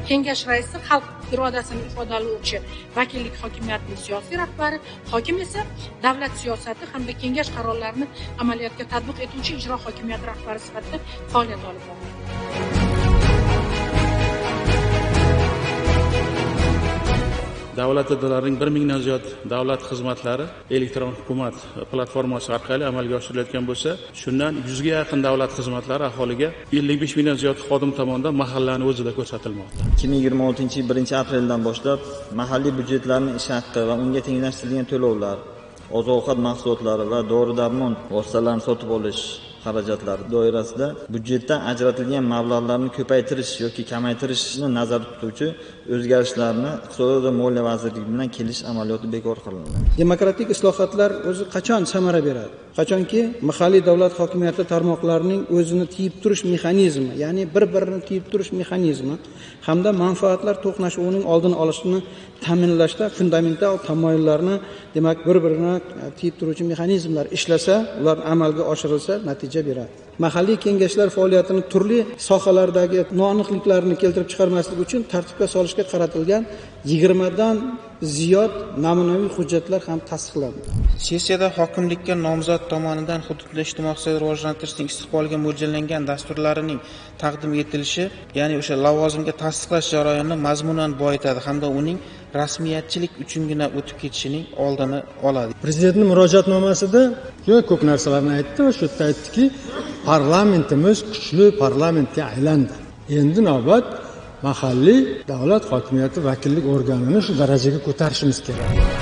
kengash raisi xalq irodasini ifodalovchi vakillik hokimiyatining siyosiy rahbari, hokim esa davlat siyosati hamda kengash qarorlarini amaliyotga tatbiq etuvchi ijro hokimiyati rahbari sifatida faoliyat olib boradi. Davlat idoralarining 1000 dan ziyod davlat xizmatlari elektron hukumat platformasi orqali amalga oshirilayotgan bo'lsa, shundan 100 ga yaqin davlat xizmatlari aholiga 55 mingdan ziyod xodim tomonidan mahallani o'zida ko'rsatilmoqda. 2026-yil 1-apreldan boshlab mahalliy byudjetlarning ish haqi va unga tenglashtirilgan to'lovlar, oziq-ovqat mahsulotlari va dori-darmon vositalarini sotib olish xarajatlari doirasida byudjetdan ajratilgan mablag'larni ko'paytirish yoki kamaytirishni nazarda tutuvchi o'zgarishlarni Iqtisodiyot va moliya vazirligi bilan kelish amaliyoti bekor qilindi. Demokratik islohotlar o'zi qachon samara beradi? Qachonki mahalliy davlat hokimiyati tarmoqlarining o'zini tiyib turish mexanizmi, ya'ni bir-birini tiyib turish mexanizmi hamda manfaatlar to'qnashuvining oldini olishni ta'minlashda fundamental tamoyillarni, demak, bir-birini tiyib turuvchi mexanizmlar ishlasa, ular amalga oshirilsa, natija beradi. Mahalliy kengashlar faoliyatini turli sohalardagi noaniqliklarni keltirib chiqarmaslik uchun tartibga solishga qaratilgan 20 dan ziyod namunaviy hujjatlar ham tasdiqlandi. Sessiyada hokimlikka nomzod tomonidan hududli ijtimoiy rivojlantirishning istiqboliga mo'ljallangan dasturlarining taqdim etilishi, ya'ni o'sha lavozimga tasdiqlash jarayonini mazmunan boyitadi hamda uning rasmiyatchilik uchungina o'tib ketishining oldini oladi. Prezidentning murojaatnomasida ko'p narsalarni aytdi va shu yerda aytdiki, parlamentimiz kuchli parlamentga aylandi. Endi navbat mahalliy davlat hokimiyati vakillik organini shu darajaga ko'tarishimiz kerak.